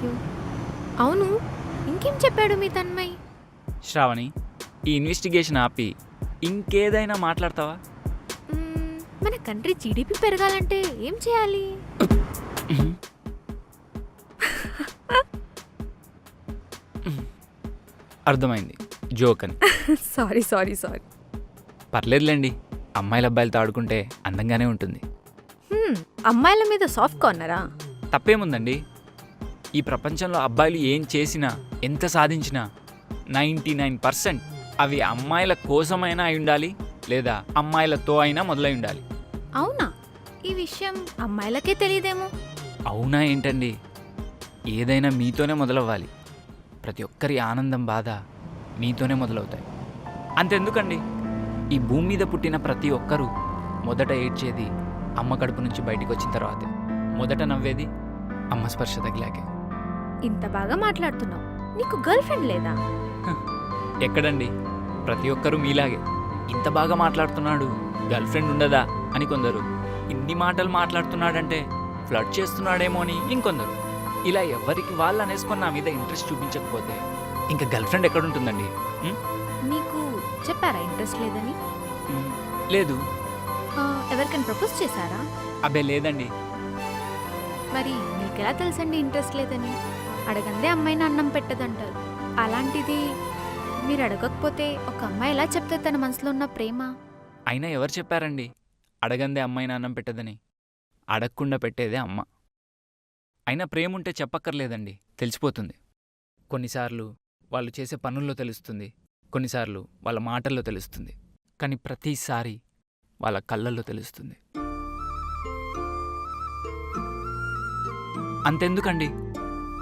You. అవును, ఇంకేం చెప్పాడు మీ తన్మయ్? శ్రావణి, ఈ ఇన్వెస్టిగేషన్ ఆపి ఇంకేదైనా మాట్లాడతావా? మన కంట్రీ జీడిపి పెరగాలంటే ఏం చేయాలి? అర్థమైంది, జోక్ అని. Sorry sorry sorry. పర్లేదులేండి, అమ్మాయిల అబ్బాయిలతో ఆడుకుంటే అందంగానే ఉంటుంది. అమ్మాయిల మీద సాఫ్ట్ కార్నరా? తప్పేముందండి? ఈ ప్రపంచంలో అబ్బాయిలు ఏం చేసినా, ఎంత సాధించినా 99% అవి అమ్మాయిల కోసమైనా అయి ఉండాలి, లేదా అమ్మాయిలతో అయినా మొదలై ఉండాలి. అవునా? ఈ విషయం అమ్మాయిలకే తెలియదేమో. అవునా ఏంటండి? ఏదైనా మీతోనే మొదలవ్వాలి. ప్రతి ఒక్కరి ఆనందం, బాధ మీతోనే మొదలవుతాయి. అంతెందుకండి, ఈ భూమి మీద పుట్టిన ప్రతి ఒక్కరూ మొదట ఏడ్చేది అమ్మ కడుపు నుంచి బయటికి వచ్చిన తర్వాతే. మొదట నవ్వేది అమ్మ స్పర్శ తగిలాకే. ఇంత బాగా మాట్లాడుతున్నావు, నీకు గర్ల్ ఫ్రెండ్ లేదా? ఎక్కడండి, ప్రతి ఒక్కరూ మీలాగే. ఇంత బాగా మాట్లాడుతున్నాడు, గర్ల్ ఫ్రెండ్ ఉండదా అని కొందరు, ఇన్ని మాటలు మాట్లాడుతున్నాడంటే ఫ్లర్ట్ చేస్తున్నాడేమో అని ఇంకొందరు. ఇలా ఎవరికి వాళ్ళు అనేసుకొని నా మీద ఇంట్రెస్ట్ చూపించకపోతే ఇంకా గర్ల్ ఫ్రెండ్ ఎక్కడుంటుందండి? నీకు చెప్పారా ఇంట్రెస్ట్ లేదని? లేదు. ఎవరికైనా ప్రపోజ్ చేశారా? అబ్బే లేదండి. మరి మీకెలా తెలుసండి ఇంట్రెస్ట్ లేదని? అడగందే అమ్మాయిని అన్నం పెట్టదంటారు. అలాంటిది మీరు అడగకపోతే ఒక అమ్మాయి ఎలా చెప్తే తన మనసులో ఉన్న ప్రేమ? అయినా ఎవరు చెప్పారండి అడగందే అమ్మాయిని అన్నం పెట్టదని? అడగకుండా పెట్టేదే అమ్మ. అయినా ప్రేమ ఉంటే చెప్పక్కర్లేదండి, తెలిసిపోతుంది. కొన్నిసార్లు వాళ్ళు చేసే పనుల్లో తెలుస్తుంది, కొన్నిసార్లు వాళ్ళ మాటల్లో తెలుస్తుంది, కానీ ప్రతిసారి వాళ్ళ కళ్ళల్లో తెలుస్తుంది. అంతెందుకండి,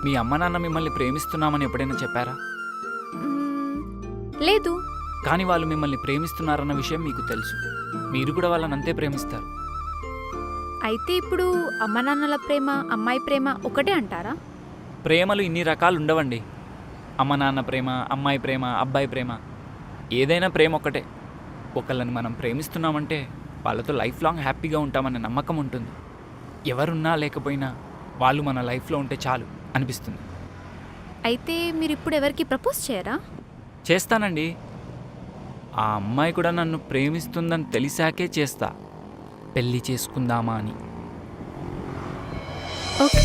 మీ అమ్మ నాన్న మిమ్మల్ని ప్రేమిస్తున్నామని ఎప్పుడైనా చెప్పారా? లేదు. కానీ వాళ్ళు మిమ్మల్ని ప్రేమిస్తున్నారన్న విషయం మీకు తెలుసు. మీరు కూడా వాళ్ళని అంతే ప్రేమిస్తారు. అయితే ఇప్పుడు అమ్మ నాన్నల ప్రేమ, అమ్మాయి ప్రేమ ఒకటే అంటారా? ప్రేమలు ఇన్ని రకాలు ఉండవండి. అమ్మ నాన్న ప్రేమ, అమ్మాయి ప్రేమ, అబ్బాయి ప్రేమ, ఏదైనా ప్రేమ ఒక్కటే. ఒకళ్ళని మనం ప్రేమిస్తున్నామంటే వాళ్ళతో లైఫ్ లాంగ్ హ్యాపీగా ఉంటామనే నమ్మకం ఉంటుంది. ఎవరున్నా లేకపోయినా వాళ్ళు మన లైఫ్లో ఉంటే చాలు అనిపిస్తుంది. అయితే మీరు ఇప్పుడు ఎవరికి ప్రపోజ్ చేయరా? చేస్తానండి. ఆ అమ్మాయి కూడా నన్ను ప్రేమిస్తుందని తెలిసాకే చేస్తా, పెళ్ళి చేసుకుందామా అని. ఓకే.